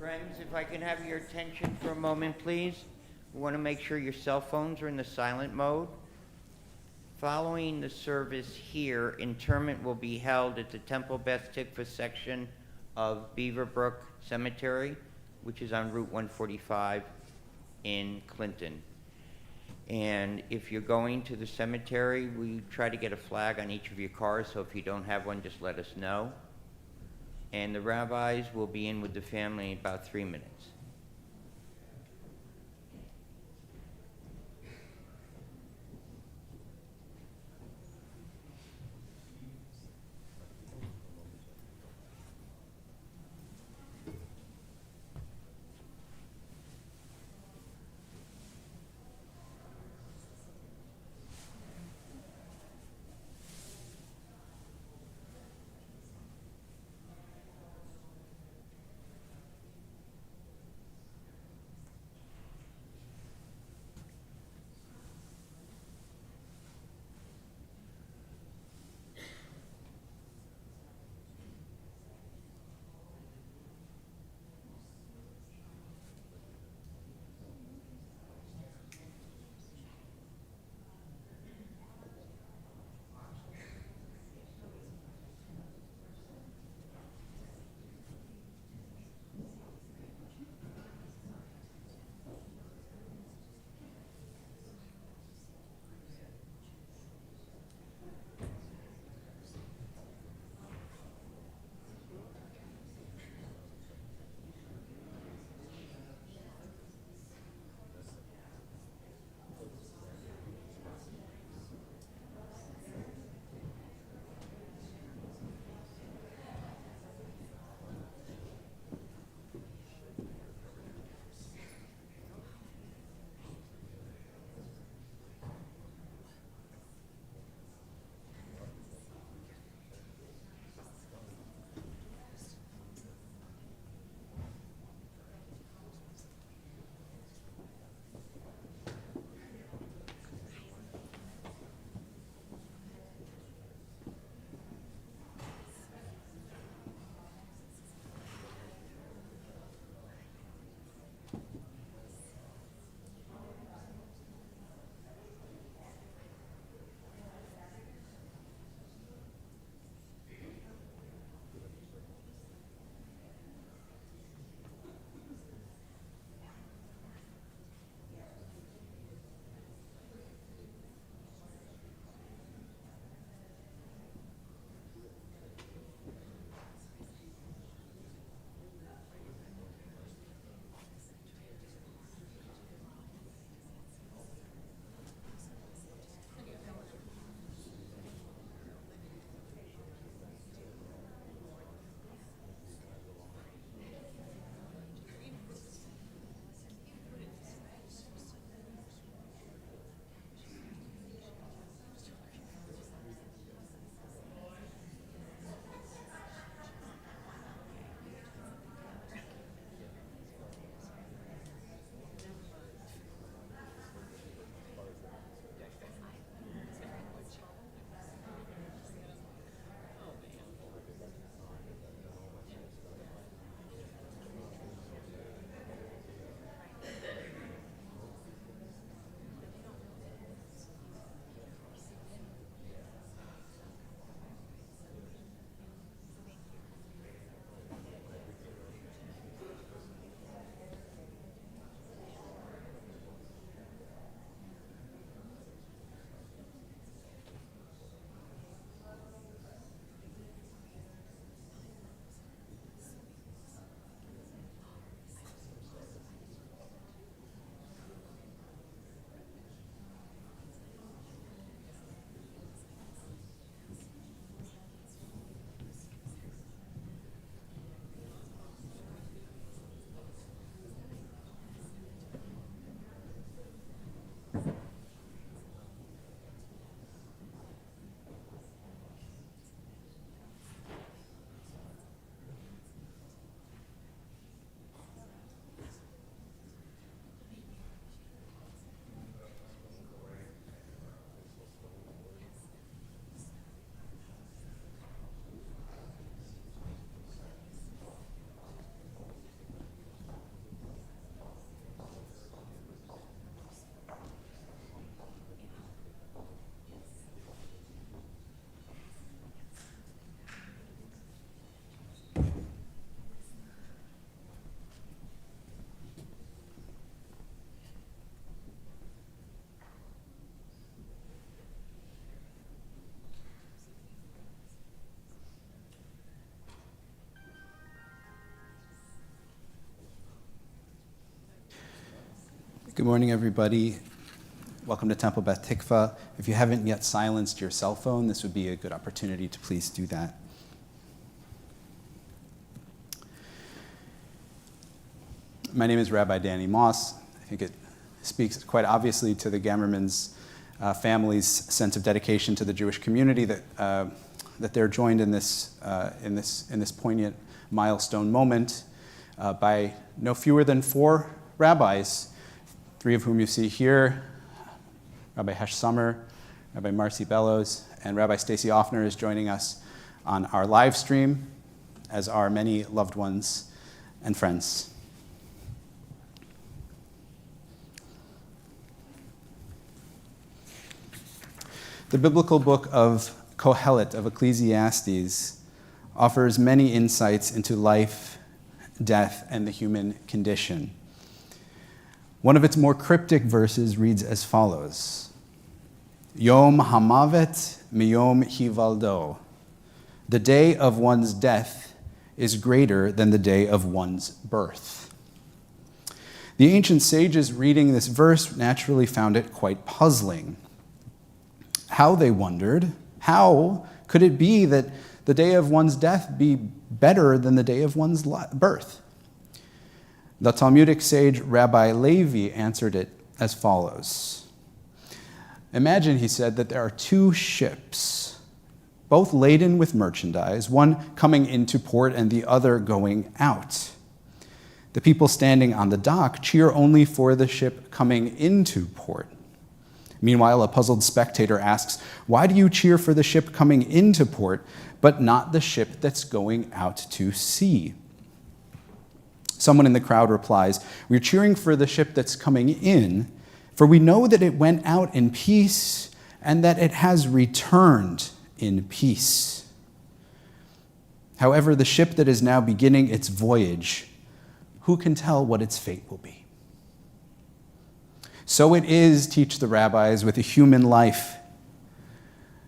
Friends, if I can have your attention for a moment, please. We want to make sure your cell phones are in the silent mode. Following the service here, interment will be held at the Temple Beth Tikvah section of Beaverbrook Cemetery, which is on Route 145 in Clinton. And if you're going to the cemetery, we try to get a flag on each of your cars, so if you don't have one, just let us know. And the rabbis will be in with the family in about 3 minutes. Good morning, everybody. Welcome to Temple Beth Tikvah. If you haven't yet silenced your cell phone, this would be a good opportunity to please do that. My name is Rabbi Danny Moss. I think it speaks quite obviously to the Gamerman's family's sense of dedication to the Jewish community that they're joined in this poignant milestone moment by no fewer than 4 rabbis, 3 of whom you see here. Rabbi Hesh Summer, Rabbi Marcy Bellows, and Rabbi Stacy Offner is joining us on our live stream, as are many loved ones and friends. The biblical book of Kohelet, of Ecclesiastes, offers many insights into life, death, and the human condition. One of its more cryptic verses reads as follows: Yom hamavet miyom hivaldo. The day of one's death is greater than the day of one's birth. The ancient sages reading this verse naturally found it quite puzzling. How, they wondered, how could it be that the day of one's death be better than the day of one's birth? The Talmudic sage Rabbi Levi answered it as follows. Imagine, he said, that there are 2 ships, both laden with merchandise, one coming into port and the other going out. The people standing on the dock cheer only for the ship coming into port. Meanwhile, a puzzled spectator asks, why do you cheer for the ship coming into port, but not the ship that's going out to sea? Someone in the crowd replies, we're cheering for the ship that's coming in, for we know that it went out in peace and that it has returned in peace. However, the ship that is now beginning its voyage, who can tell what its fate will be? So it is, teach the rabbis, with a human life.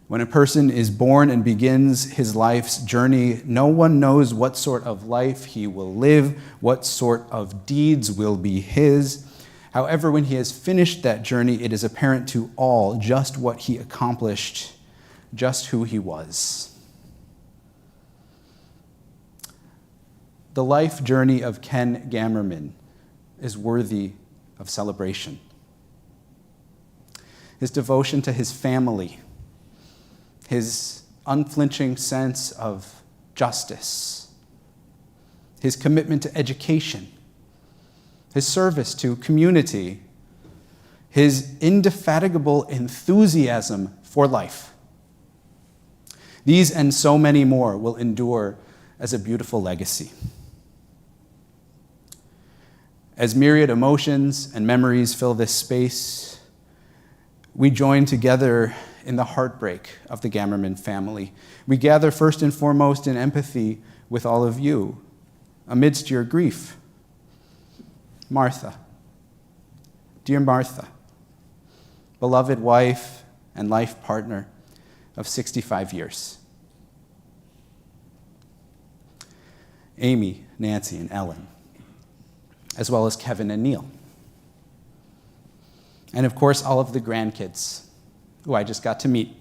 When a person is born and begins his life's journey, no one knows what sort of life he will live, what sort of deeds will be his. However, when he has finished that journey, it is apparent to all just what he accomplished, just who he was. The life journey of Ken Gamerman is worthy of celebration. His devotion to his family, his unflinching sense of justice, his commitment to education, his service to community, his indefatigable enthusiasm for life. These and so many more will endure as a beautiful legacy. As myriad emotions and memories fill this space, we join together in the heartbreak of the Gamerman family. We gather first and foremost in empathy with all of you amidst your grief. Martha, dear Martha, beloved wife and life partner of 65 years. Amy, Nancy, and Ellen, as well as Kevin and Neil. And of course, all of the grandkids who I just got to meet: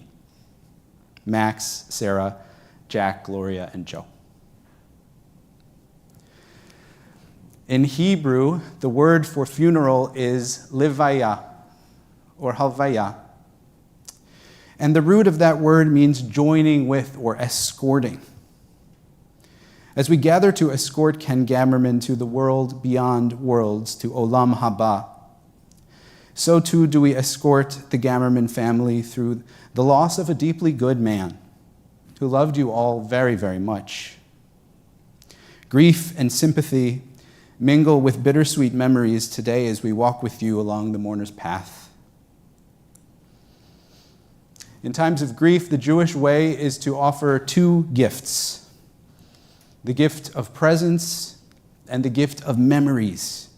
Max, Sarah, Jack, Gloria, and Joe. In Hebrew, the word for funeral is livaya, or halvaya. And the root of that word means joining with or escorting. As we gather to escort Ken Gamerman to the world beyond worlds, to Olam Haba, so too do we escort the Gamerman family through the loss of a deeply good man who loved you all very, very much. Grief and sympathy mingle with bittersweet memories today as we walk with you along the mourner's path. In times of grief, the Jewish way is to offer 2 gifts: the gift of presence and the gift of memories.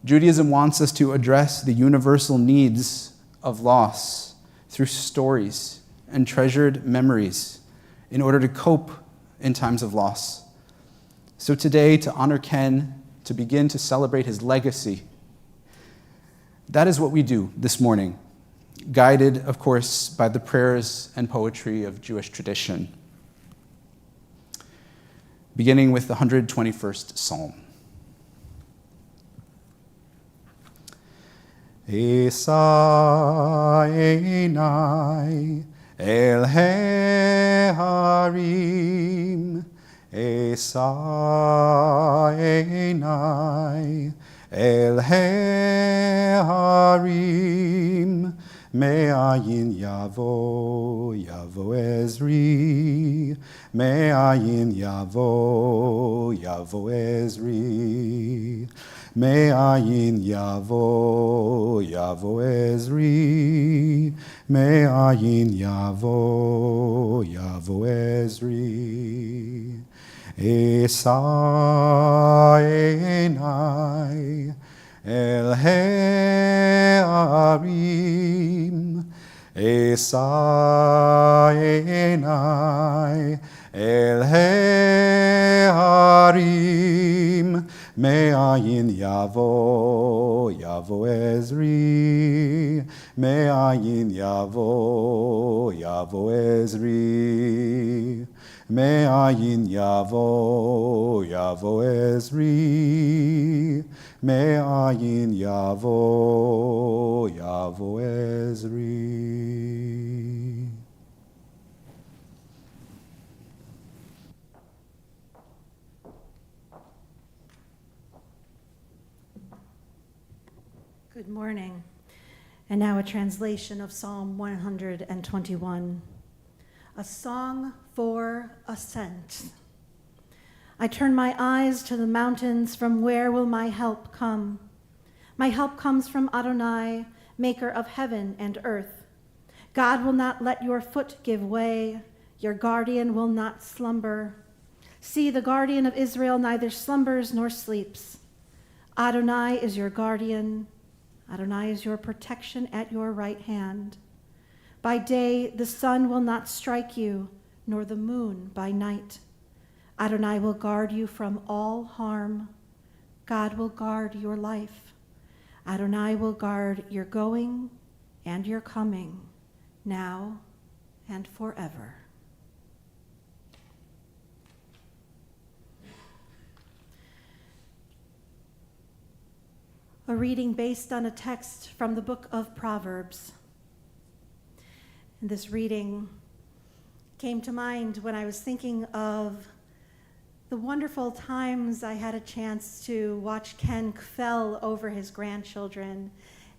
Judaism wants us to address the universal needs of loss through stories and treasured memories in order to cope in times of loss. So today, to honor Ken, to begin to celebrate his legacy, That is what we do this morning, guided, of course, by the prayers and poetry of Jewish tradition. Beginning with the 121st Psalm. Esa einai el harim, Esa einai el harim, me'ayin yavo Ezri, me'ayin yavo Ezri, me'ayin yavo Ezri, me'ayin yavo Ezri. Esa einai el harim, Esa einai el harim, me'ayin yavo Ezri, me'ayin yavo Ezri, me'ayin yavo Ezri, me'ayin yavo Ezri. Good morning. And now a translation of Psalm 121, a song for ascent. I turn my eyes to the mountains. From where will my help come? My help comes from Adonai, maker of heaven and earth. God will not let your foot give way. Your guardian will not slumber. See, the guardian of Israel neither slumbers nor sleeps. Adonai is your guardian. Adonai is your protection at your right hand. By day the sun will not strike you, nor the moon by night. Adonai will guard you from all harm. God will guard your life. Adonai will guard your going and your coming, now and forever. A reading based on a text from the book of Proverbs. And this reading came to mind when I was thinking of the wonderful times I had a chance to watch Ken Kfell over his grandchildren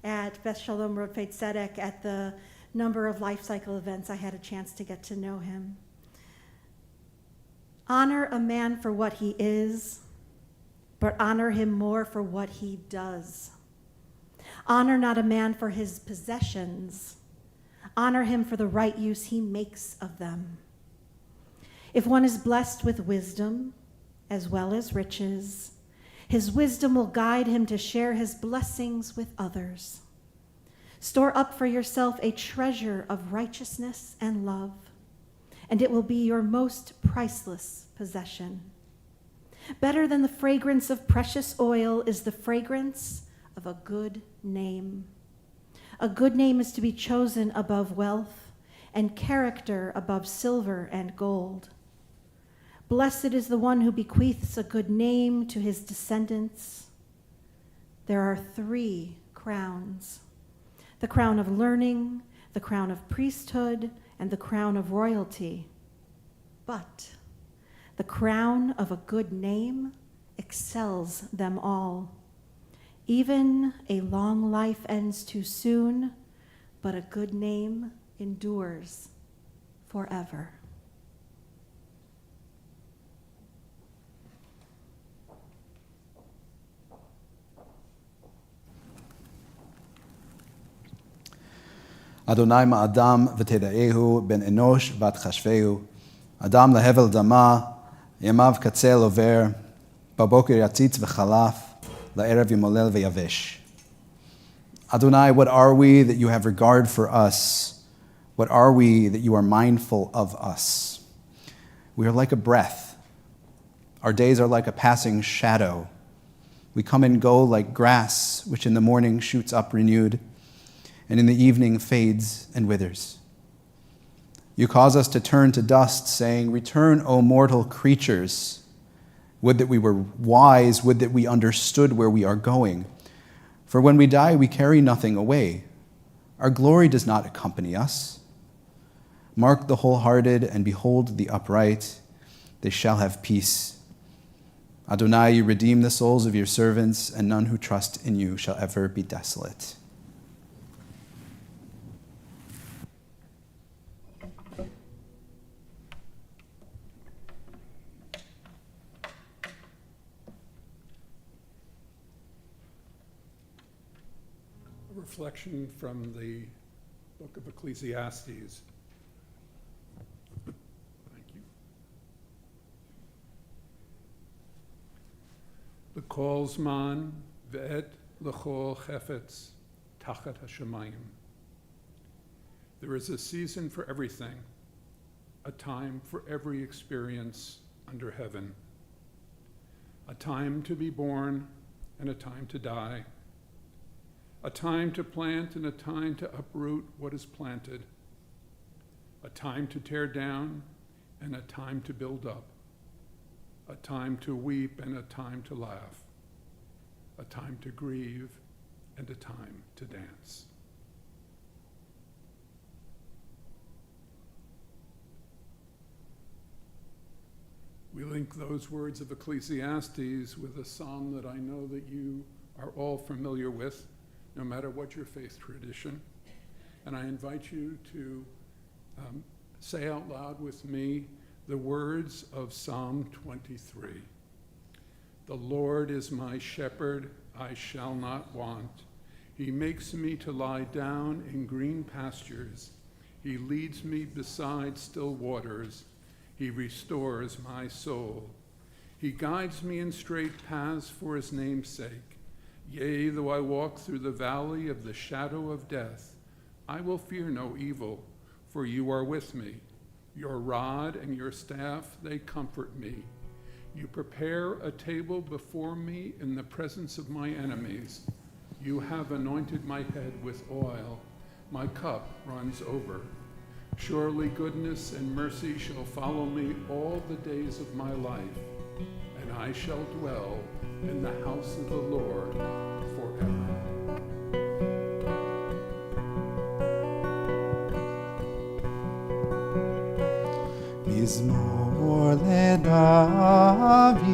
at Beth Shalom Rodfei Tzedek at the number of life cycle events I had a chance to get to know him. Honor a man for what he is, but honor him more for what he does. Honor not a man for his possessions. Honor him for the right use he makes of them. If one is blessed with wisdom as well as riches, his wisdom will guide him to share his blessings with others. Store up for yourself a treasure of righteousness and love, and it will be your most priceless possession. Better than the fragrance of precious oil is the fragrance of a good name. A good name is to be chosen above wealth, and character above silver and gold. Blessed is the one who bequeaths a good name to his descendants. There are 3 crowns: the crown of learning, the crown of priesthood, and the crown of royalty. But the crown of a good name excels them all. Even a long life ends too soon, but a good name endures forever. Adonai ma'adam v'teda'ehu ben enosh v'atchashvehu. Adam lehevel dama, yamav katzel over, baboker yatzitz v'chalaf, la'erev yimolel v'yavesh. Adonai, what are we that you have regard for us? What are we that you are mindful of us? We are like a breath. Our days are like a passing shadow. We come and go like grass, which in the morning shoots up renewed, and in the evening fades and withers. You cause us to turn to dust, saying, "Return, O mortal creatures. Would that we were wise, would that we understood where we are going. For when we die, we carry nothing away. Our glory does not accompany us. Mark the wholehearted and behold the upright. They shall have peace. Adonai, you redeem the souls of your servants, and none who trust in you shall ever be desolate." Reflection from the book of Ecclesiastes. Thank you. L'kol zman ve'et l'chol chefetz tachat hashamayim. There is a season for everything, a time for every experience under heaven, a time to be born and a time to die, a time to plant and a time to uproot what is planted, a time to tear down and a time to build up, a time to weep and a time to laugh, a time to grieve and a time to dance. We link those words of Ecclesiastes with a psalm that I know that you are all familiar with, no matter what your faith tradition. And I invite you to say out loud with me the words of Psalm 23. The Lord is my shepherd, I shall not want. He makes me to lie down in green pastures. He leads me beside still waters. He restores my soul. He guides me in straight paths for his name's sake. Yea, though I walk through the valley of the shadow of death, I will fear no evil, for you are with me. Your rod and your staff, they comfort me. You prepare a table before me in the presence of my enemies. You have anointed my head with oil. My cup runs over. Surely goodness and mercy shall follow me all the days of my life, and I shall dwell in the house of the Lord forever. Mizmor leDavid,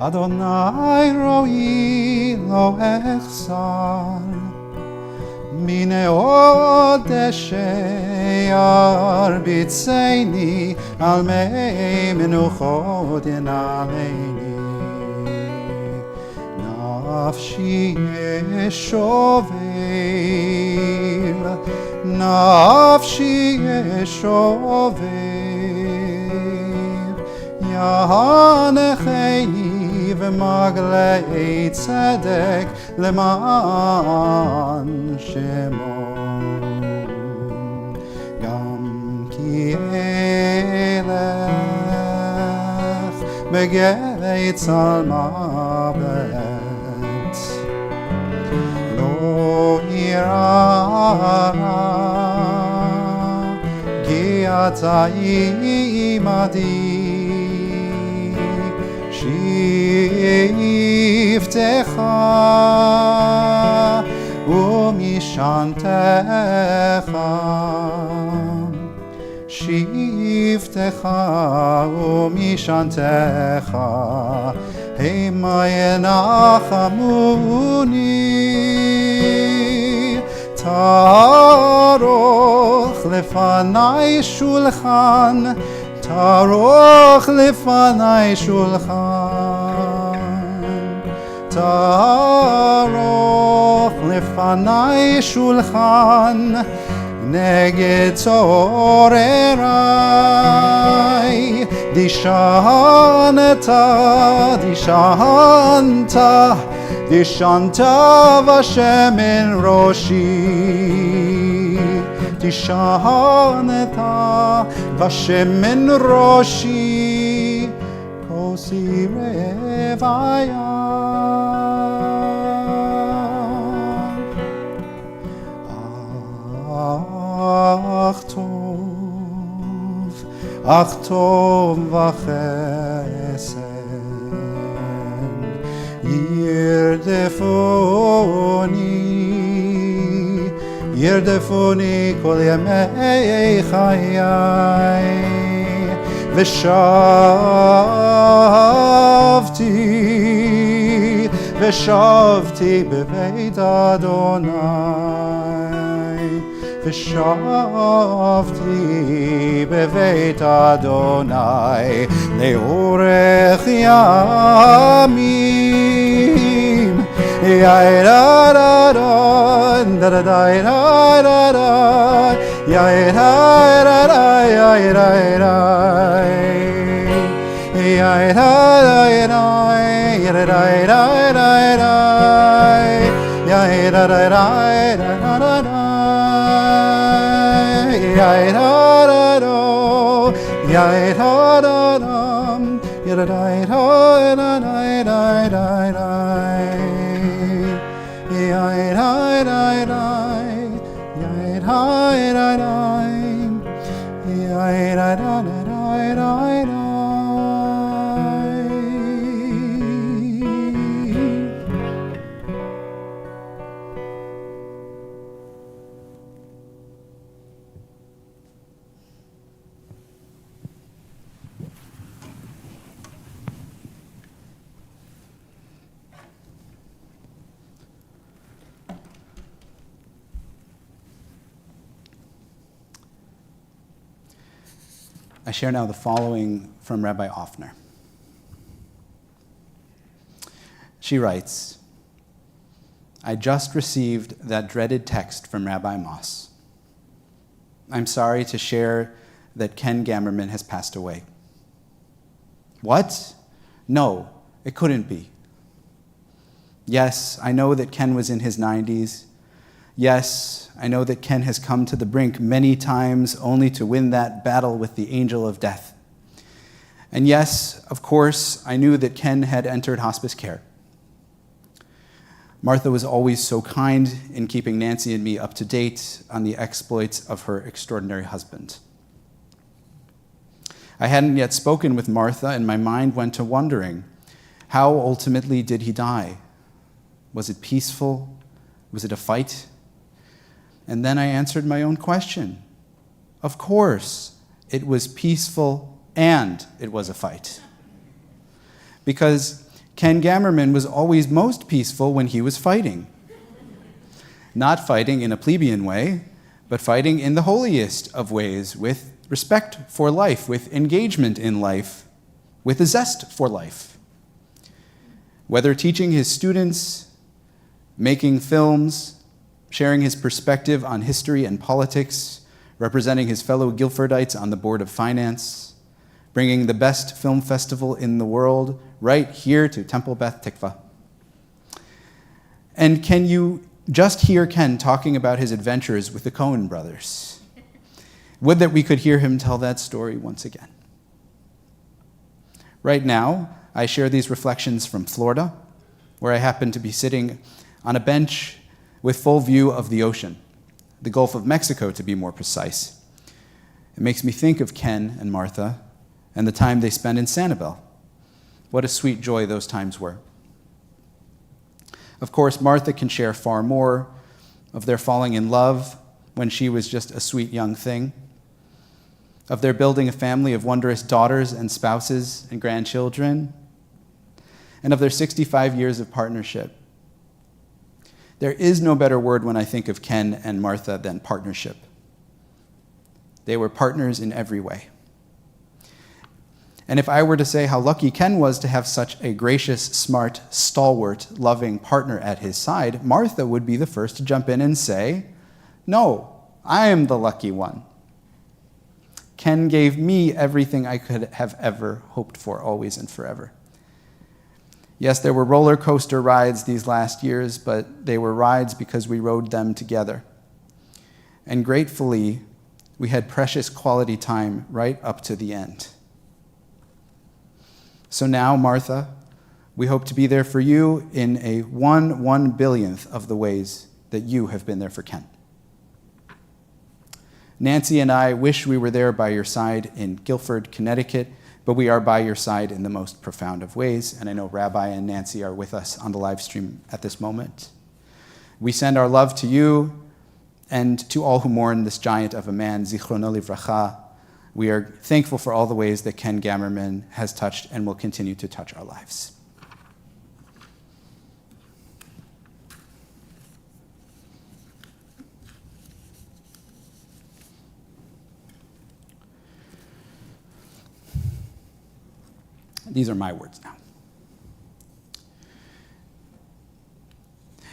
Adonai roi lo echsar, Mineo deshe yarbitzeini, al mei menuchot ינעלני. נפשי ישובב, נפשי ישובב, יענכני ומגלי צדק למען שמו. גם כי אלך בגיא צל מוות, לא אירא רע, כי אתה עמדי. שבטך ומשענתך, שבטך ומשענתך, המה ינחמוני. תערוך לפני שולחן, תערוך לפני שולחן, תערוך לפני שולחן, נגד צורריי. דשנת, דשנת, דשנת ושמן ראשי, דשנת ושמן ראשי, כוסי levaya. Ach tov v'chesed yirdefuni kol yamei chayai v'shavti beveit Adonai v'shavti beveit Adonai leorech yamim yairaran da-da-da-da-da-da yairaran I share now the following from Rabbi Offner. She writes, I just received that dreaded text from Rabbi Moss. I'm sorry to share that Ken Gamerman has passed away. What? No, it couldn't be. Yes, I know that Ken was in his 90s. Yes, I know that Ken has come to the brink many times only to win that battle with the angel of death. And yes, of course, I knew that Ken had entered hospice care. Martha was always so kind in keeping Nancy and me up to date on the exploits of her extraordinary husband. I hadn't yet spoken with Martha, and my mind went to wondering, how ultimately did he die? Was it peaceful? Was it a fight? And then I answered my own question. Of course, it was peaceful and it was a fight. Because Ken Gamerman was always most peaceful when he was fighting. Not fighting in a plebeian way, but fighting in the holiest of ways, with respect for life, with engagement in life, with a zest for life. Whether teaching his students, making films, sharing his perspective on history and politics, representing his fellow Guilfordites on the Board of Finance, bringing the best film festival in the world right here to Temple Beth Tikvah. And can you just hear Ken talking about his adventures with the Coen brothers? Would that we could hear him tell that story once again. Right now, I share these reflections from Florida, where I happen to be sitting on a bench with full view of the ocean, the Gulf of Mexico to be more precise. It makes me think of Ken and Martha and the time they spent in Sanibel. What a sweet joy those times were. Of course, Martha can share far more of their falling in love when she was just a sweet young thing, of their building a family of wondrous daughters and spouses and grandchildren, and of their 65 years of partnership. There is no better word when I think of Ken and Martha than partnership. They were partners in every way. And if I were to say how lucky Ken was to have such a gracious, smart, stalwart, loving partner at his side, Martha would be the first to jump in and say, no, I am the lucky one. Ken gave me everything I could have ever hoped for, always and forever. Yes, there were roller coaster rides these last years, but they were rides because we rode them together. And gratefully, we had precious quality time right up to the end. So now, Martha, We hope to be there for you in a 1/1 billionth of the ways that you have been there for Ken. Nancy and I wish we were there by your side in Guilford, Connecticut, but we are by your side in the most profound of ways, and I know Rabbi and Nancy are with us on the live stream at this moment. We send our love to you and to all who mourn this giant of a man, Zichrono Livracha. We are thankful for all the ways that Ken Gamerman has touched and will continue to touch our lives. These are my words now.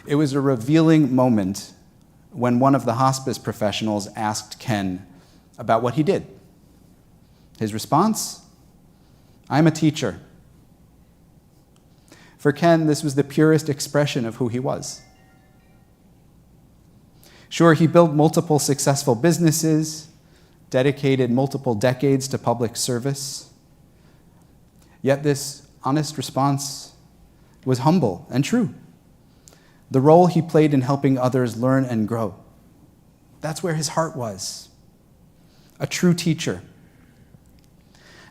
It was a revealing moment when one of the hospice professionals asked Ken about what he did. His response? I'm a teacher. For Ken, this was the purest expression of who he was. Sure, he built multiple successful businesses, dedicated multiple decades to public service. Yet this honest response was humble and true. The role he played in helping others learn and grow, that's where his heart was. A true teacher.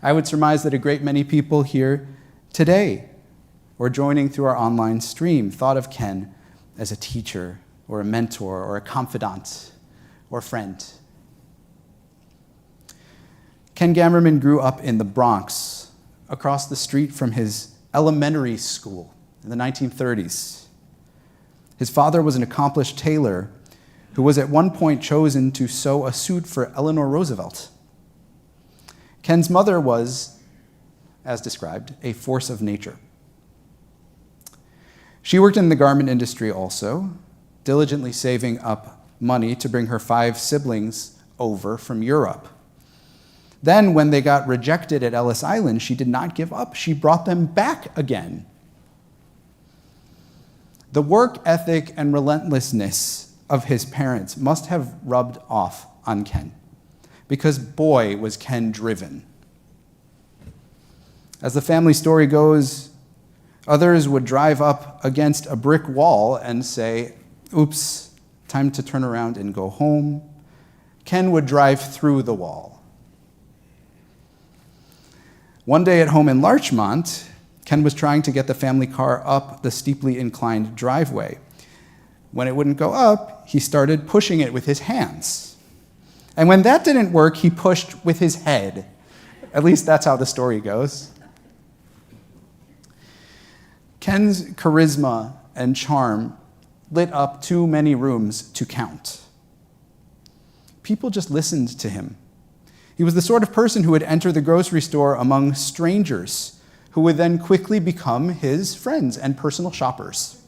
I would surmise that a great many people here today, or joining through our online stream, thought of Ken as a teacher, or a mentor, or a confidant, or friend. Ken Gamerman grew up in the Bronx, across the street from his elementary school in the 1930s. His father was an accomplished tailor who was at one point chosen to sew a suit for Eleanor Roosevelt. Ken's mother was, as described, a force of nature. She worked in the garment industry also, diligently saving up money to bring her 5 siblings over from Europe. Then, when they got rejected at Ellis Island, she did not give up. She brought them back again. The work ethic and relentlessness of his parents must have rubbed off on Ken, because boy, was Ken driven. As the family story goes, others would drive up against a brick wall and say, oops, time to turn around and go home. Ken would drive through the wall. One day at home in Larchmont, Ken was trying to get the family car up the steeply inclined driveway. When it wouldn't go up, he started pushing it with his hands. And when that didn't work, he pushed with his head. At least that's how the story goes. Ken's charisma and charm lit up too many rooms to count. People just listened to him. He was the sort of person who would enter the grocery store among strangers, who would then quickly become his friends and personal shoppers.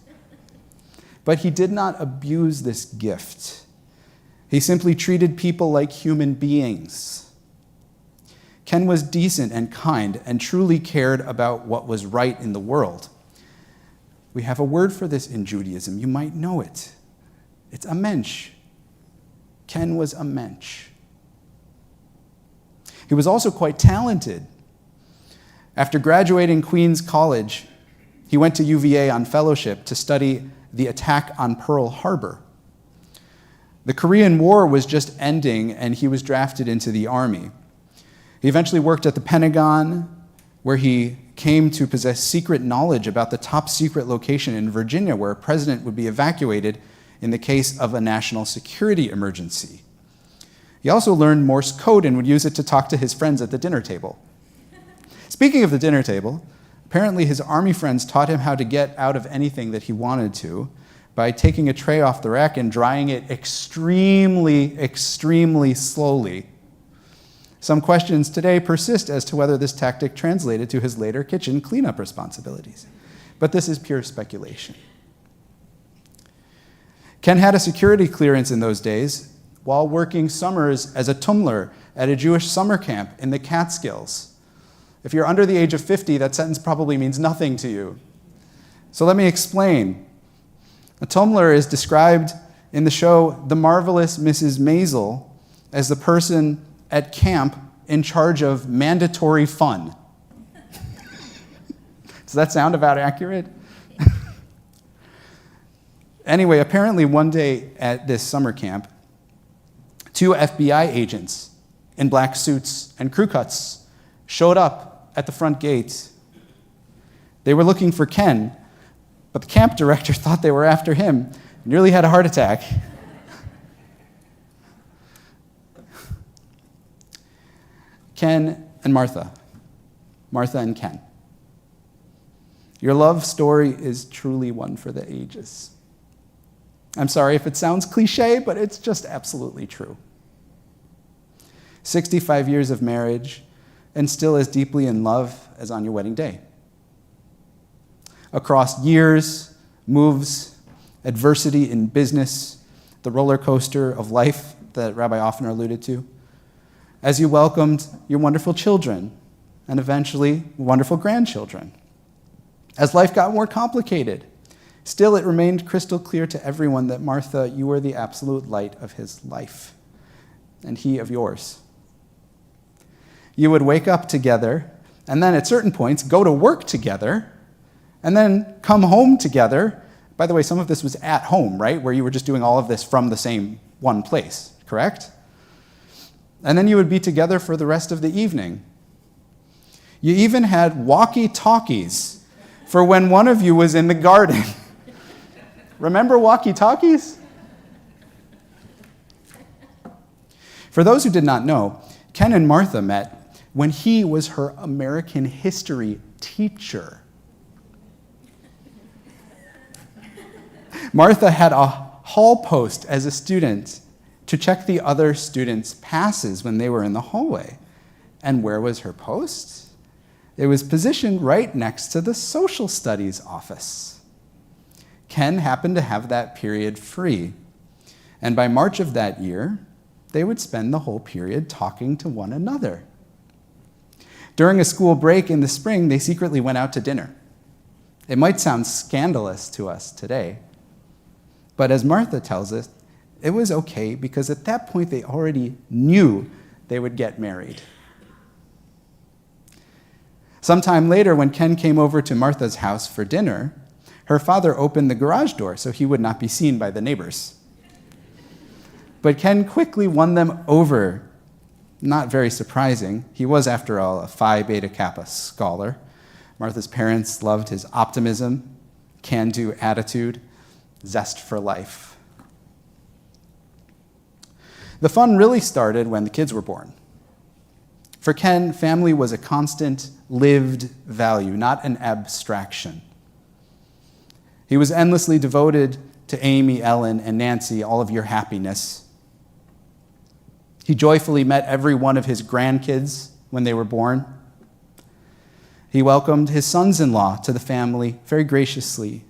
But he did not abuse this gift. He simply treated people like human beings. Ken was decent and kind and truly cared about what was right in the world. We have a word for this in Judaism. You might know it. It's a mensch. Ken was a mensch. He was also quite talented. After graduating Queens College, he went to UVA on fellowship to study the attack on Pearl Harbor. The Korean War was just ending, and he was drafted into the Army. He eventually worked at the Pentagon, where he came to possess secret knowledge about the top secret location in Virginia where a president would be evacuated in the case of a national security emergency. He also learned Morse code and would use it to talk to his friends at the dinner table. Speaking of the dinner table, apparently his army friends taught him how to get out of anything that he wanted to by taking a tray off the rack and drying it extremely, extremely slowly. Some questions today persist as to whether this tactic translated to his later kitchen cleanup responsibilities. But this is pure speculation. Ken had a security clearance in those days while working summers as a tumler at a Jewish summer camp in the Catskills. If you're under the age of 50, that sentence probably means nothing to you. So let me explain. A tumler is described in the show The Marvelous Mrs. Maisel as the person at camp in charge of mandatory fun. Does that sound about accurate? Anyway, apparently one day at this summer camp, 2 FBI agents in black suits and crew cuts showed up at the front gate. They were looking for Ken, but the camp director thought they were after him, nearly had a heart attack. Ken and Martha. Martha and Ken. Your love story is truly one for the ages. I'm sorry if it sounds cliche, but it's just absolutely true. 65 years of marriage, and still as deeply in love as on your wedding day. Across years, moves, adversity in business, the roller coaster of life that Rabbi Offner alluded to, as you welcomed your wonderful children, and eventually wonderful grandchildren. As life got more complicated, still it remained crystal clear to everyone that, Martha, you were the absolute light of his life, and he of yours. You would wake up together, and then at certain points go to work together, and then come home together. By the way, some of this was at home, right? Where you were just doing all of this from the same one place, correct? And then you would be together for the rest of the evening. You even had walkie-talkies for when one of you was in the garden. Remember walkie-talkies? For those who did not know, Ken and Martha met when he was her American history teacher. Martha had a hall post as a student to check the other students' passes when they were in the hallway. And where was her post? It was positioned right next to the social studies office. Ken happened to have that period free. And by March of that year, they would spend the whole period talking to one another. During a school break in the spring, they secretly went out to dinner. It might sound scandalous to us today, but as Martha tells us, it was okay because at that point they already knew they would get married. Sometime later, when Ken came over to Martha's house for dinner, her father opened the garage door so he would not be seen by the neighbors. But Ken quickly won them over. Not very surprising. He was, after all, a Phi Beta Kappa scholar. Martha's parents loved his optimism, can-do attitude, zest for life. The fun really started when the kids were born. For Ken, family was a constant, lived value, not an abstraction. He was endlessly devoted to Amy, Ellen, and Nancy, all of your happiness. He joyfully met every one of his grandkids when they were born. He welcomed his sons-in-law to the family very graciously.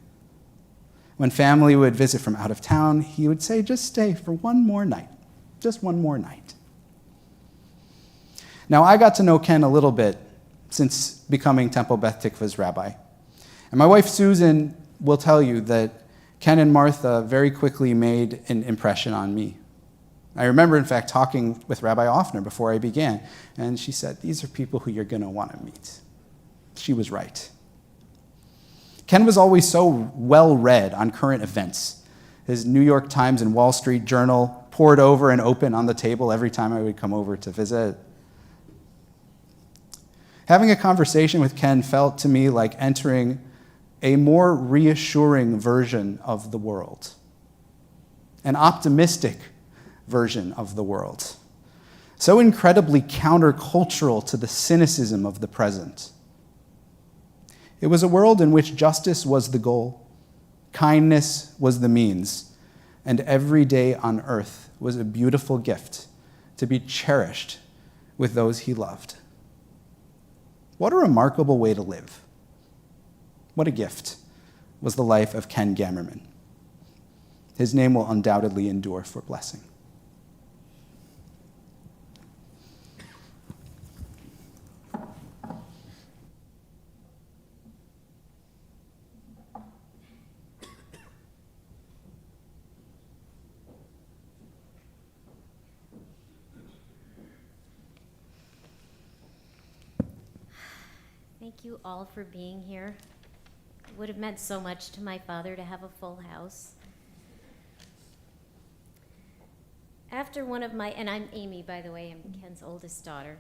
When family would visit from out of town, he would say, just stay for one more night, just one more night. Now, I got to know Ken a little bit since becoming Temple Beth Tikvah's rabbi. And my wife, Susan, will tell you that Ken and Martha very quickly made an impression on me. I remember, in fact, talking with Rabbi Offner before I began, and she said, these are people who you're going to want to meet. She was right. Ken was always so well-read on current events. His New York Times and Wall Street Journal poured over and open on the table every time I would come over to visit. Having a conversation with Ken felt to me like entering a more reassuring version of the world, an optimistic version of the world, so incredibly countercultural to the cynicism of the present. It was a world in which justice was the goal, kindness was the means, and every day on earth was a beautiful gift to be cherished with those he loved. What a remarkable way to live. What a gift was the life of Ken Gamerman. His name will undoubtedly endure for blessing. Thank thank you all for being here. It would have meant so much to my father to have a full house. After one of my, and I'm Amy, by the way, I'm Ken's oldest daughter.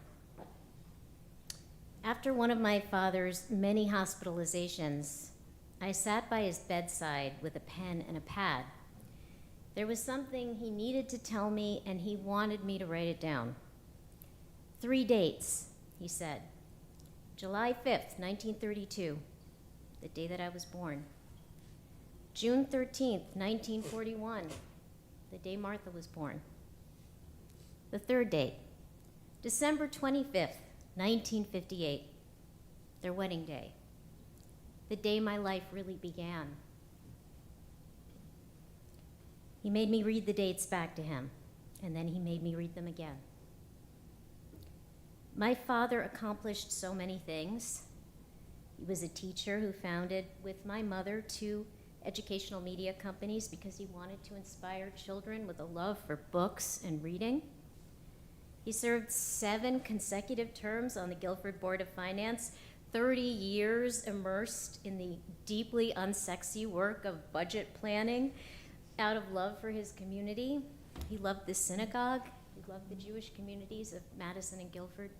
After one of my father's many hospitalizations, I sat by his bedside with a pen and a pad. There was something he needed to tell me, and he wanted me to write it down. 3 dates, he said. July 5th, 1932, the day that I was born. June 13th, 1941, the day Martha was born. The third date, December 25th, 1958, their wedding day, the day my life really began. He made me read the dates back to him, and then he made me read them again. My father accomplished so many things. He was a teacher who founded, with my mother, 2 educational media companies because he wanted to inspire children with a love for books and reading. He served 7 consecutive terms on the Guilford Board of Finance, 30 years immersed in the deeply unsexy work of budget planning out of love for his community. He loved the synagogue. He loved the Jewish communities of Madison and Guilford.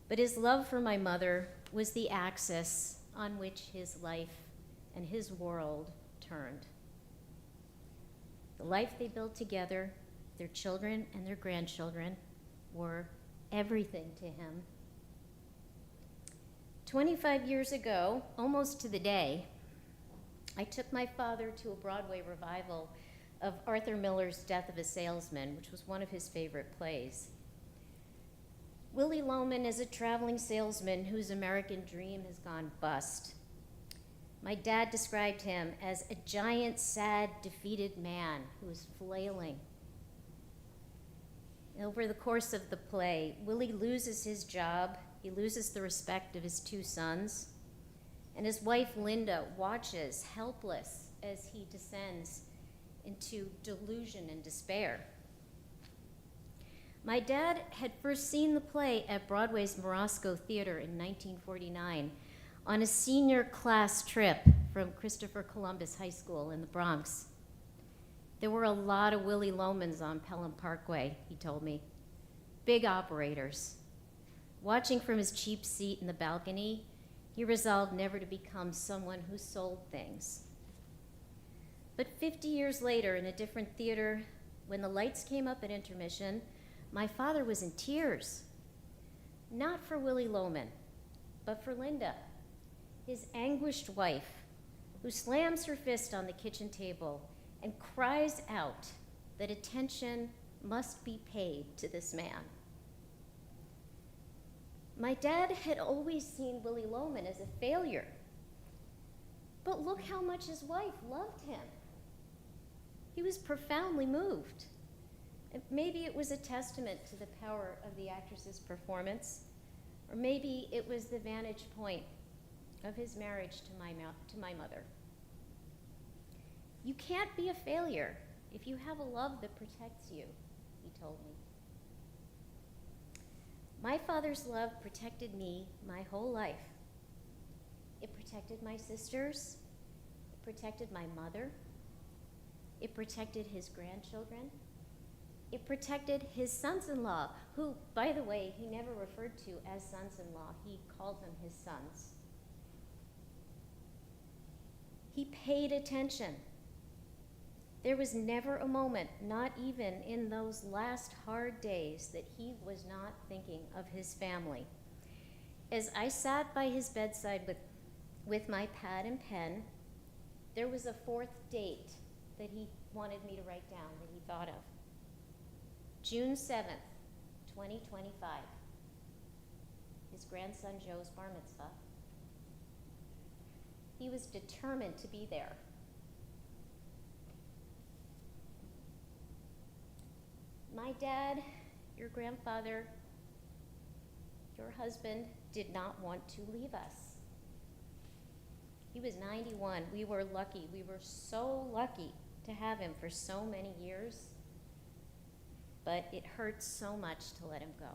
But his love for my mother was the axis on which his life and his world turned. The life they built together, their children and their grandchildren, were everything to him. 25 years ago, almost to the day, I took my father to a Broadway revival of Arthur Miller's Death of a Salesman, which was one of his favorite plays. Willie Loman is a traveling salesman whose American dream has gone bust. My dad described him as a giant, sad, defeated man who was flailing. Over the course of the play, Willie loses his job, he loses the respect of his 2 sons, and his wife Linda watches helpless as he descends into delusion and despair. My dad had first seen the play at Broadway's Morosco Theater in 1949 on a senior class trip from Christopher Columbus High School in the Bronx. There were a lot of Willie Lomans on Pelham Parkway, he told me. Big operators. Watching from his cheap seat in the balcony, he resolved never to become someone who sold things. But 50 years later, in a different theater, when the lights came up at intermission, my father was in tears. Not for Willie Loman, but for Linda, his anguished wife, who slams her fist on the kitchen table and cries out that attention must be paid to this man. My dad had always seen Willie Loman as a failure, but look how much his wife loved him. He was profoundly moved. Maybe it was a testament to the power of the actress's performance, or maybe it was the vantage point of his marriage to my mother. You can't be a failure if you have a love that protects you, he told me. My father's love protected me my whole life. It protected my sisters, it protected my mother, it protected his grandchildren, it protected his sons-in-law, who, by the way, he never referred to as sons-in-law. He called them his sons. He paid attention. There was never a moment, not even in those last hard days, that he was not thinking of his family. As I sat by his bedside with my pad and pen, there was a 4th date that he wanted me to write down, that he thought of. June 7th, 2025, his grandson Joe's bar mitzvah. He was determined to be there. My dad, your grandfather, your husband, did not want to leave us. He was 91. We were lucky. We were so lucky to have him for so many years. But it hurts so much to let him go.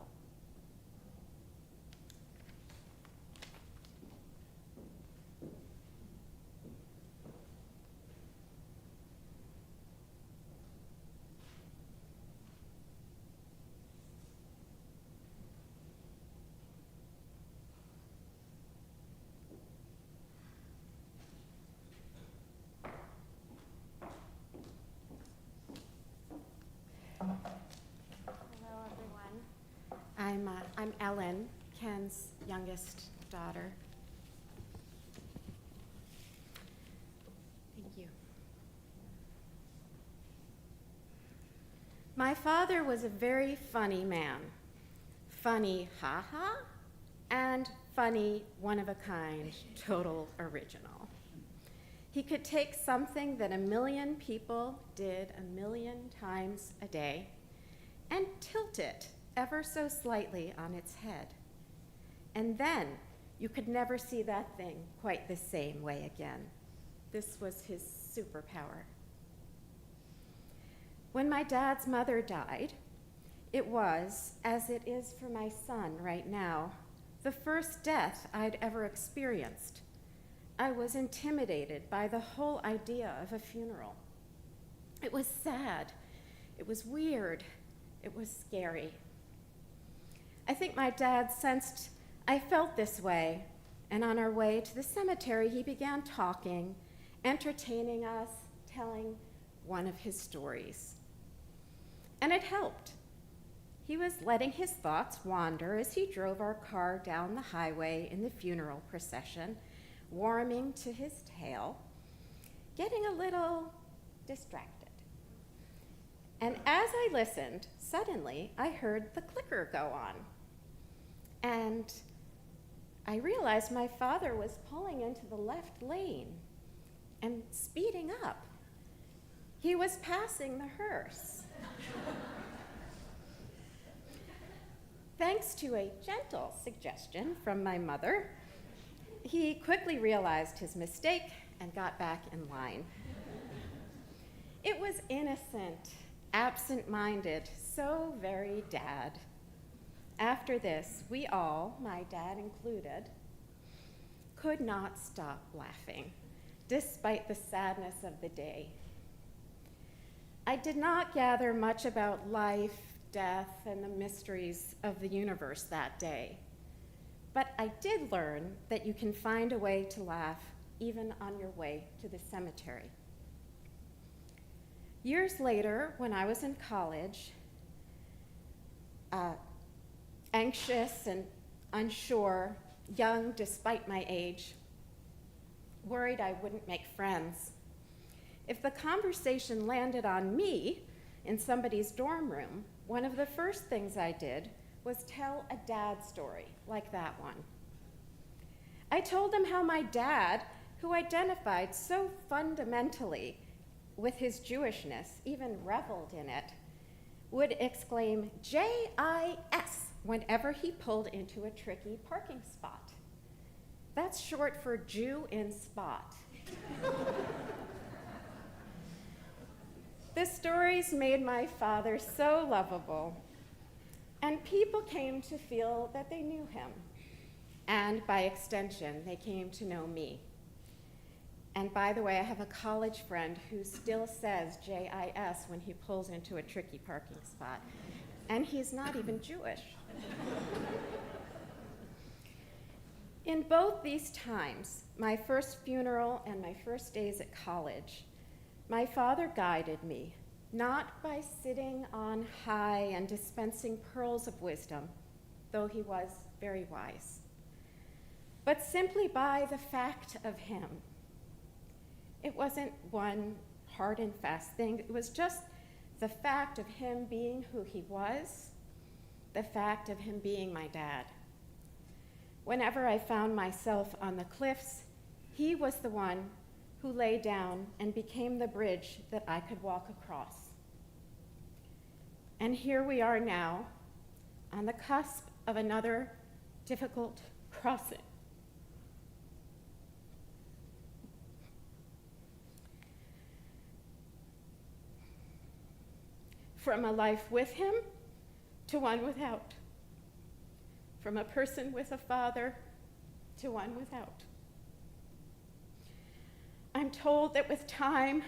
Gamerman's youngest daughter. Thank you. My father was a very funny man. Funny, ha-ha, and funny, one-of-a-kind, total original. He could take something that 1 million people did 1 million times a day and tilt it ever so slightly on its head. And then you could never see that thing quite the same way again. This was his superpower. When my dad's mother died, it was, as it is for my son right now, the first death I'd ever experienced. I was intimidated by the whole idea of a funeral. It was sad, it was weird, it was scary. I think my dad sensed I felt this way, and on our way to the cemetery, he began talking, entertaining us, telling one of his stories. And it helped. He was letting his thoughts wander as he drove our car down the highway in the funeral procession, warming to his tale, getting a little distracted. And as I listened, suddenly I heard the clicker go on. And I realized my father was pulling into the left lane and speeding up. He was passing the hearse. Thanks to a gentle suggestion from my mother, he quickly realized his mistake and got back in line. It was innocent, absent-minded, so very dad. After this, we all, my dad included, could not stop laughing, despite the sadness of the day. I did not gather much about life, death, and the mysteries of the universe that day. But I did learn that you can find a way to laugh even on your way to the cemetery. Years later, when I was in college, anxious and unsure, young despite my age, worried I wouldn't make friends. If the conversation landed on me in somebody's dorm room, one of the first things I did was tell a dad story like that one. I told them how my dad, who identified so fundamentally with his Jewishness, even reveled in it, would exclaim J-I-S whenever he pulled into a tricky parking spot. That's short for Jew in spot. The stories made my father so lovable, and people came to feel that they knew him, and by extension, they came to know me. And by the way, I have a college friend who still says J-I-S when he pulls into a tricky parking spot, and he's not even Jewish. In both these times, my first funeral and my first days at college, my father guided me, not by sitting on high and dispensing pearls of wisdom, though he was very wise, but simply by the fact of him. It wasn't one hard and fast thing. It was just the fact of him being who he was, the fact of him being my dad. Whenever I found myself on the cliffs, he was the one who lay down and became the bridge that I could walk across. And here we are now, on the cusp of another difficult crossing. From a life with him to one without. From a person with a father to one without. I'm told that with time,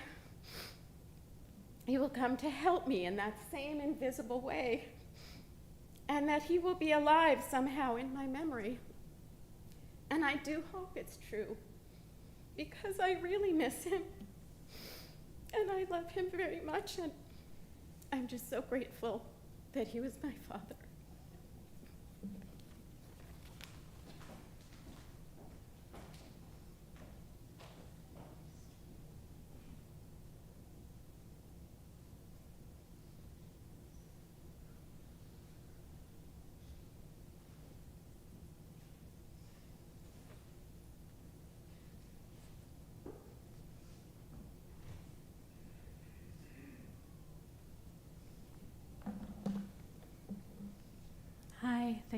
he will come to help me in that same invisible way, and that he will be alive somehow in my memory. And I do hope it's true, because I really miss him, and I love him very much, and I'm just so grateful that he was my father.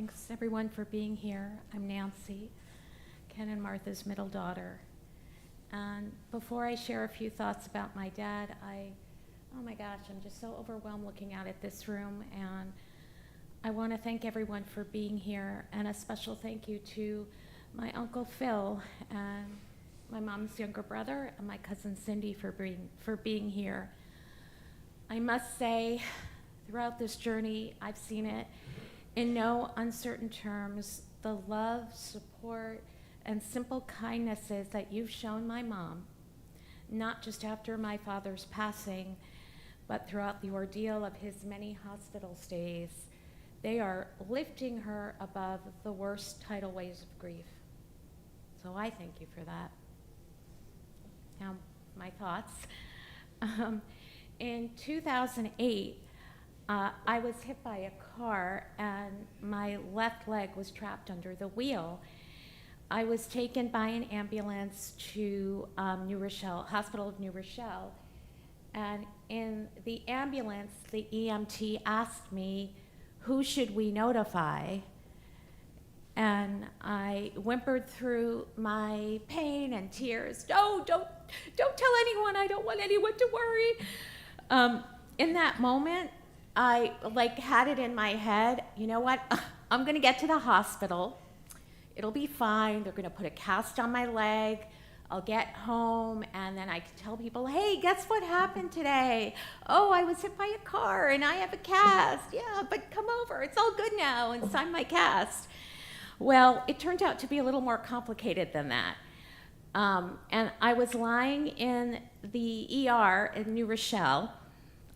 Thanks everyone for being here. I'm Nancy, Ken and Martha's middle daughter. And before I share a few thoughts about my dad, oh my gosh, I'm just so overwhelmed looking out at this room. And I want to thank everyone for being here, and a special thank you to my Uncle Phil and my mom's younger brother and my cousin Cindy for being here. I must say, throughout this journey, I've seen it in no uncertain terms, the love, support, and simple kindnesses that you've shown my mom, not just after my father's passing, but throughout the ordeal of his many hospital stays. They are lifting her above the worst tidal waves of grief. So I thank you for that. Now, my thoughts. In 2008, I was hit by a car and my left leg was trapped under the wheel. I was taken by an ambulance to New Rochelle, Hospital of New Rochelle, and in the ambulance, the EMT asked me, who should we notify? And I whimpered through my pain and tears, no, don't tell anyone, I don't want anyone to worry. In that moment, I had it in my head, you know what, I'm gonna get to the hospital, it'll be fine, they're gonna put a cast on my leg, I'll get home, and then I can tell people, hey, guess what happened today? Oh, I was hit by a car and I have a cast, yeah, but come over, it's all good now, and sign my cast. Well, it turned out to be a little more complicated than that. And I was lying in the ER in New Rochelle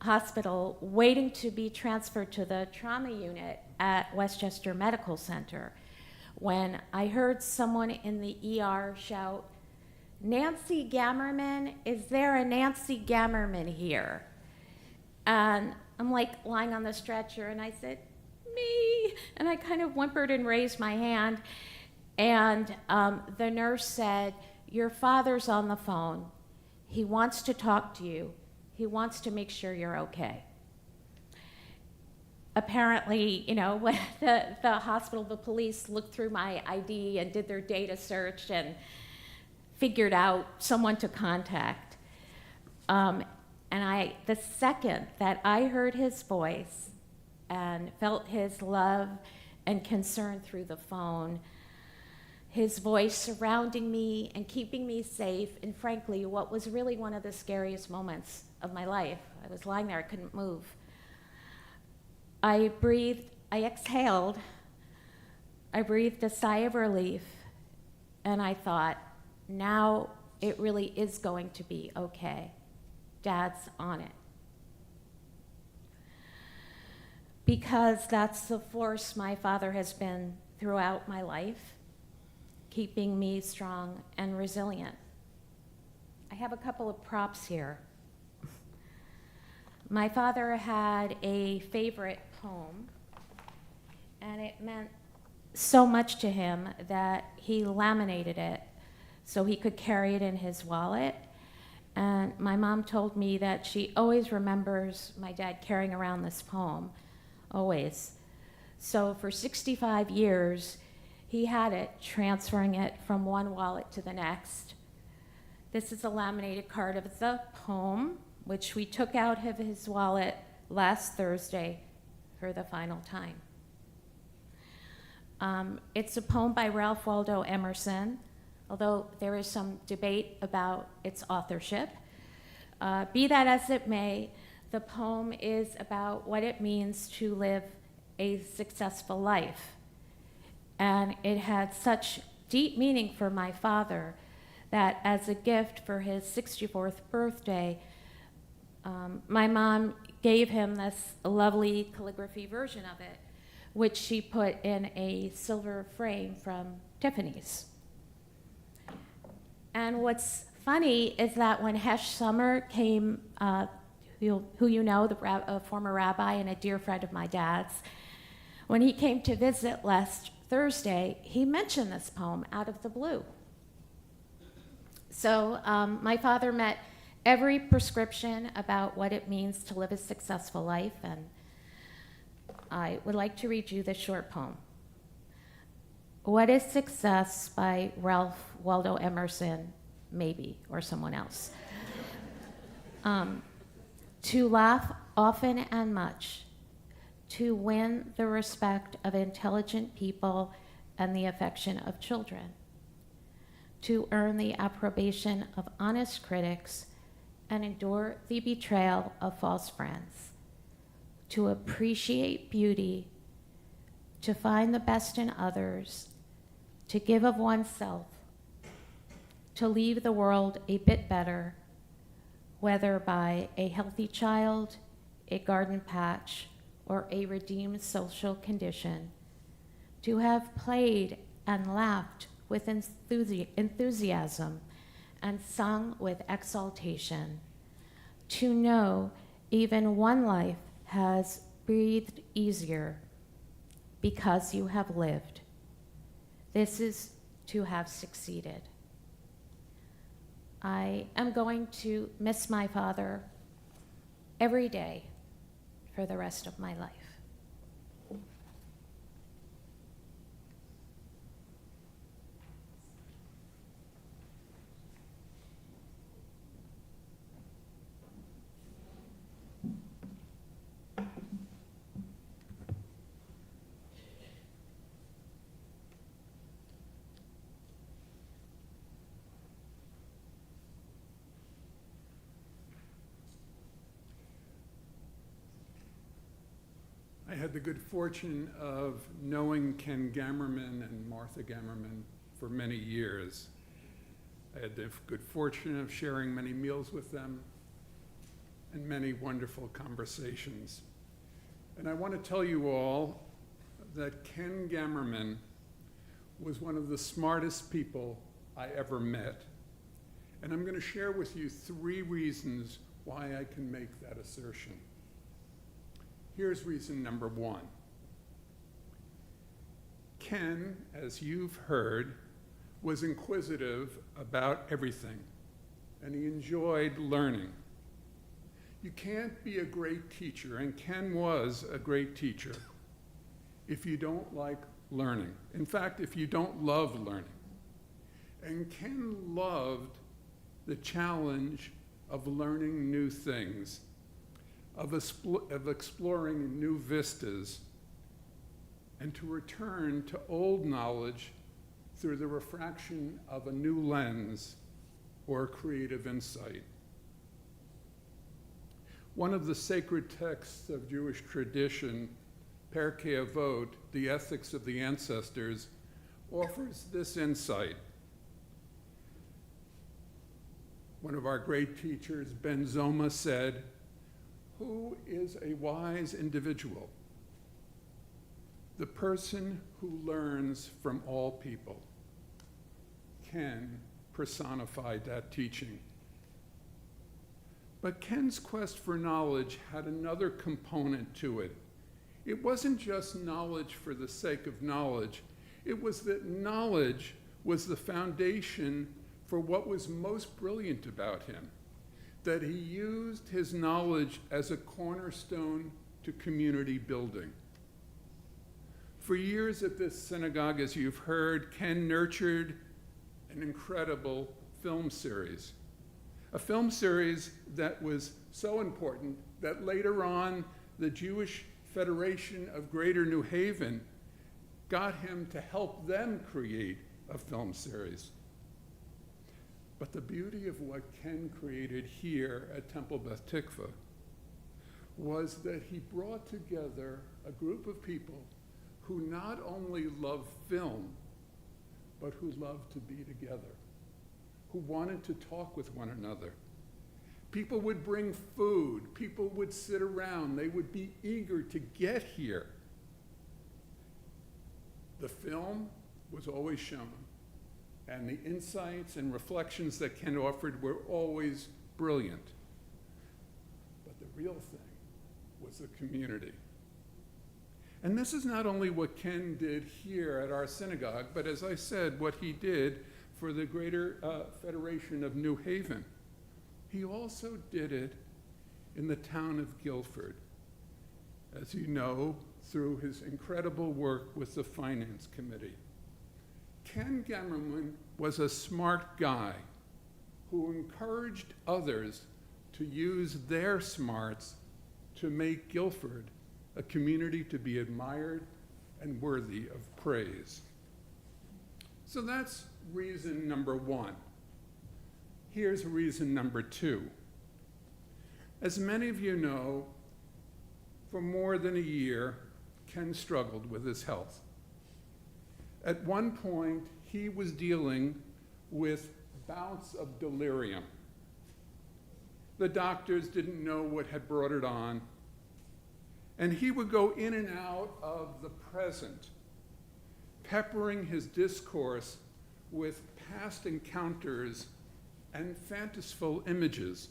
Hospital waiting to be transferred to the trauma unit at Westchester Medical Center when I heard someone in the ER shout, Nancy Gamerman, is there a Nancy Gamerman here? And I'm lying on the stretcher and I said, me, and I kind of whimpered and raised my hand, and the nurse said, your father's on the phone. He wants to talk to you. He wants to make sure you're okay. Apparently, when the hospital, the police looked through my ID and did their data search and figured out someone to contact. And the second that I heard his voice and felt his love and concern through the phone, his voice surrounding me and keeping me safe, and frankly, what was really one of the scariest moments of my life. I was lying there, I couldn't move. I exhaled, I breathed a sigh of relief, and I thought, now it really is going to be okay. Dad's on it. Because that's the force my father has been throughout my life, keeping me strong and resilient. I have a couple of props here. My father had a favorite poem, and it meant so much to him that he laminated it so he could carry it in his wallet. And my mom told me that she always remembers my dad carrying around this poem, always. So for 65 years, he had it, transferring it from one wallet to the next. This is a laminated card of the poem, which we took out of his wallet last Thursday for the final time. It's a poem by Ralph Waldo Emerson, although there is some debate about its authorship. Be that as it may, the poem is about what it means to live a successful life. And it had such deep meaning for my father that as a gift for his 64th birthday, my mom gave him this lovely calligraphy version of it, which she put in a silver frame from Tiffany's. And what's funny is that when Hesh Summer came, who you know, a former rabbi and a dear friend of my dad's, when he came to visit last Thursday, he mentioned this poem out of the blue. So my father met every prescription about what it means to live a successful life, and I would like to read you this short poem. What is Success by Ralph Waldo Emerson, maybe, or someone else. To laugh often and much, to win the respect of intelligent people and the affection of children, to earn the approbation of honest critics and endure the betrayal of false friends, to appreciate beauty, to find the best in others, to give of oneself, to leave the world a bit better, whether by a healthy child, a garden patch, or a redeemed social condition, to have played and laughed with enthusiasm and sung with exaltation, to know even one life has breathed easier because you have lived. This is to have succeeded. I am going to miss my father every day for the rest of my life. I had the good fortune of knowing Ken Gamerman and Martha Gamerman for many years. I had the good fortune of sharing many meals with them and many wonderful conversations. And I want to tell you all that Ken Gamerman was one of the smartest people I ever met. And I'm going to share with you 3 reasons why I can make that assertion. Here's reason number 1. Ken, as you've heard, was inquisitive about everything, and he enjoyed learning. You can't be a great teacher, and Ken was a great teacher, if you don't like learning. In fact, if you don't love learning. And Ken loved the challenge of learning new things, of exploring new vistas, and to return to old knowledge through the refraction of a new lens or creative insight. One of the sacred texts of Jewish tradition, Pirkei Avot, the ethics of the ancestors, offers this insight. One of our great teachers, Ben Zoma, said, "Who is a wise individual? The person who learns from all people." Ken personified that teaching. But Ken's quest for knowledge had another component to it. It wasn't just knowledge for the sake of knowledge. It was that knowledge was the foundation for what was most brilliant about him, that he used his knowledge as a cornerstone to community building. For years at this synagogue, as you've heard, Ken nurtured an incredible film series. A film series that was so important that later on the Jewish Federation of Greater New Haven got him to help them create a film series. But the beauty of what Ken created here at Temple Beth Tikvah was that he brought together a group of people who not only loved film, but who loved to be together, who wanted to talk with one another. People would bring food, people would sit around, they would be eager to get here. The film was always shown, and the insights and reflections that Ken offered were always brilliant. But the real thing was the community. And this is not only what Ken did here at our synagogue, but as I said, what he did for the Greater Federation of New Haven. He also did it in the town of Guilford, as you know, through his incredible work with the Finance Committee. Ken Gamerman was a smart guy who encouraged others to use their smarts to make Guilford a community to be admired and worthy of praise. So that's reason number one. Here's reason number two. As many of you know, for more than a year, Ken struggled with his health. At one point, he was dealing with bouts of delirium. The doctors didn't know what had brought it on, and he would go in and out of the present, peppering his discourse with past encounters and fantasiful images.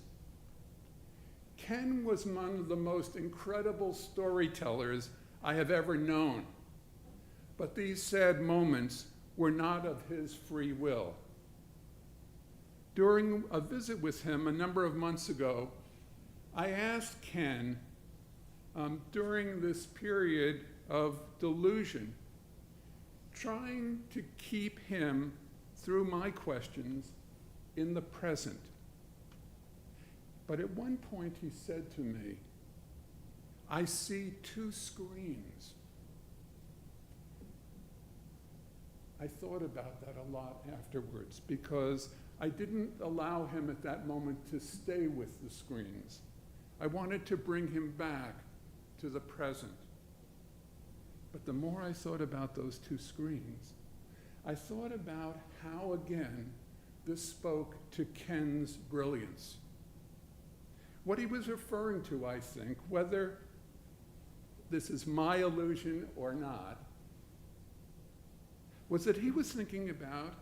Ken was one of the most incredible storytellers I have ever known, but these sad moments were not of his free will. During a visit with him a number of months ago, I asked Ken, during this period of delusion, trying to keep him, through my questions, in the present. But at one point he said to me, "I see two screens." I thought about that a lot afterwards because I didn't allow him at that moment to stay with the screens. I wanted to bring him back to the present. But the more I thought about those two screens, I thought about how, again, this spoke to Ken's brilliance. What he was referring to, I think, whether this is my illusion or not, was that he was thinking about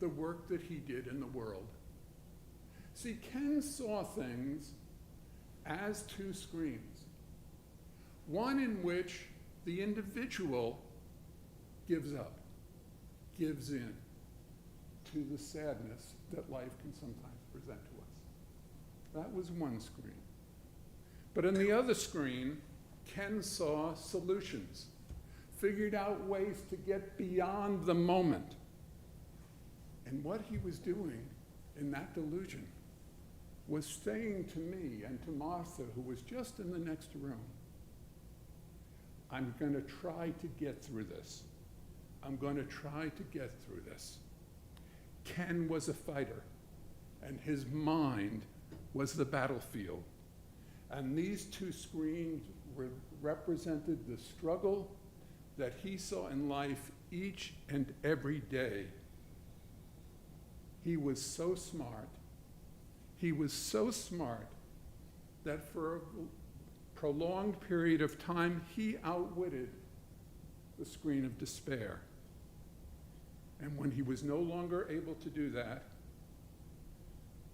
the work that he did in the world. See, Ken saw things as two screens. One in which the individual gives up, gives in to the sadness that life can sometimes present to us. That was one screen. But in the other screen, Ken saw solutions, figured out ways to get beyond the moment. And what he was doing in that delusion was saying to me and to Martha, who was just in the next room, "I'm going to try to get through this. I'm going to try to get through this." Ken was a fighter, and his mind was the battlefield. And these two screens represented the struggle that he saw in life each and every day. He was so smart. He was so smart that for a prolonged period of time, he outwitted the screen of despair. And when he was no longer able to do that,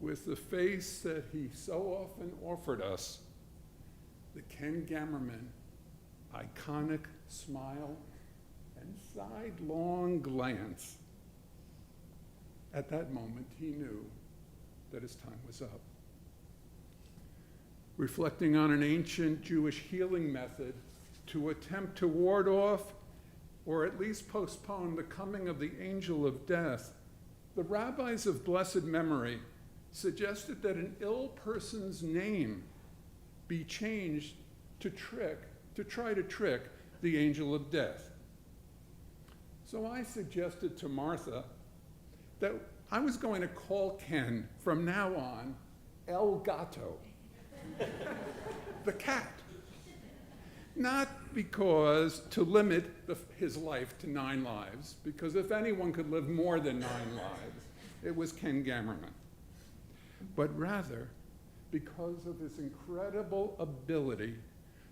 with the face that he so often offered us, the Ken Gamerman iconic smile and sidelong glance, at that moment he knew that his time was up. Reflecting on an ancient Jewish healing method to attempt to ward off or at least postpone the coming of the angel of death, the rabbis of blessed memory suggested that an ill person's name be changed to try to trick the angel of death. So I suggested to Martha that I was going to call Ken from now on El Gato, the cat. Not because to limit his life to 9 lives, because if anyone could live more than 9 lives, it was Ken Gamerman. But rather because of his incredible ability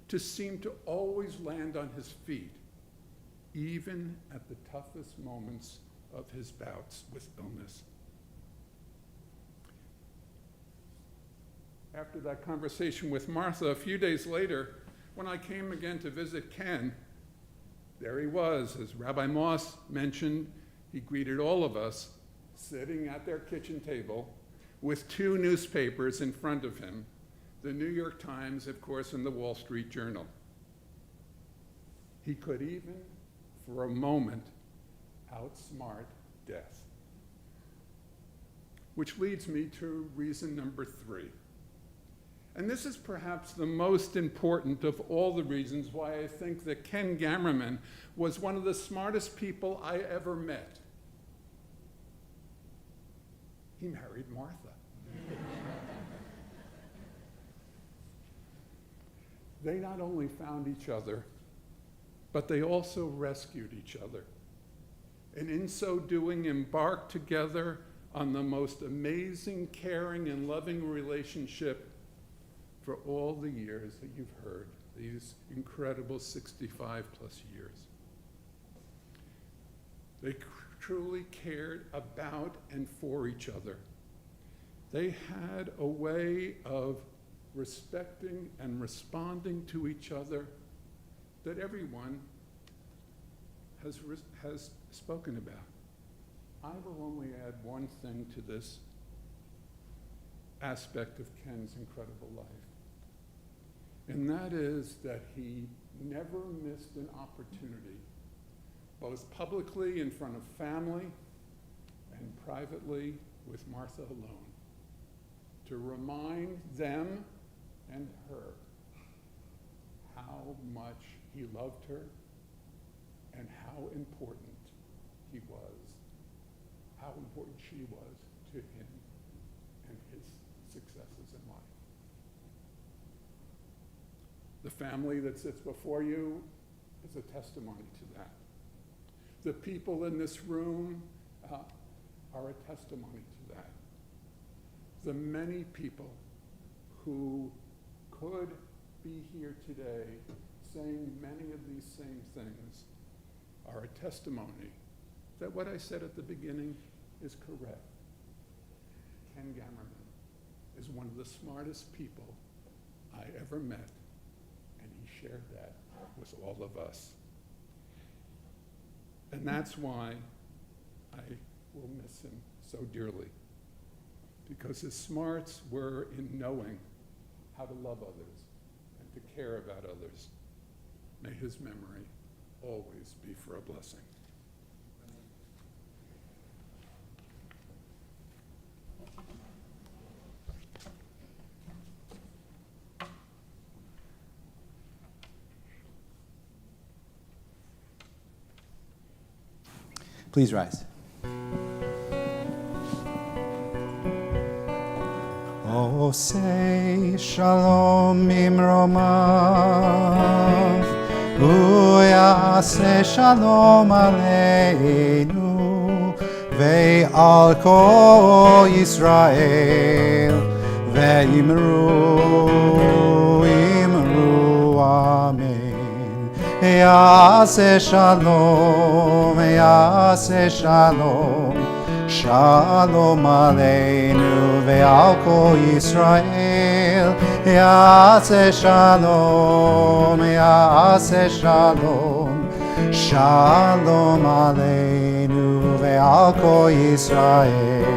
to seem to always land on his feet, even at the toughest moments of his bouts with illness. After that conversation with Martha, a few days later, when I came again to visit Ken, there he was. As Rabbi Moss mentioned, he greeted all of us sitting at their kitchen table with 2 newspapers in front of him, the New York Times, of course, and the Wall Street Journal. He could even, for a moment, outsmart death. Which leads me to reason number 3. And this is perhaps the most important of all the reasons why I think that Ken Gamerman was one of the smartest people I ever met. He married Martha. They not only found each other, but they also rescued each other. And in so doing, embarked together on the most amazing, caring, and loving relationship for all the years that you've heard, these incredible 65 plus years. They truly cared about and for each other. They had a way of respecting and responding to each other that everyone has spoken about. I will only add one thing to this aspect of Ken's incredible life, and that is that he never missed an opportunity, both publicly in front of family and privately with Martha alone, to remind them and her how much he loved her and how important he was, how important she was to him and his successes in life. The family that sits before you is a testimony to that. The people in this room are a testimony to that. The many people who could be here today saying many of these same things are a testimony that what I said at the beginning is correct. Ken Gamerman is one of the smartest people I ever met, and he shared that with all of us. And that's why I will miss him so dearly, because his smarts were in knowing how to love others and to care about others. May his memory always be for a blessing. Please rise. Oh, say shalom imromav, uyase shalom aleinu, ve'al kol Yisrael, ve'imru, imru, amen. Yase shalom, yase shalom, shalom aleinu ve'al kol Yisrael. Yase shalom, yase shalom, shalom aleinu ve'al kol Yisrael.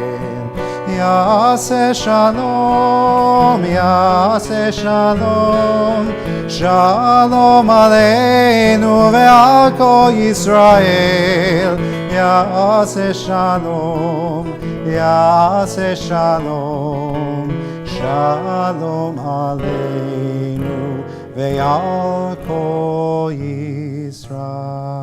Yase shalom, yase shalom, shalom aleinu ve'al kol Yisrael. Yase shalom, yase shalom, shalom aleinu ve'al kol Yisrael.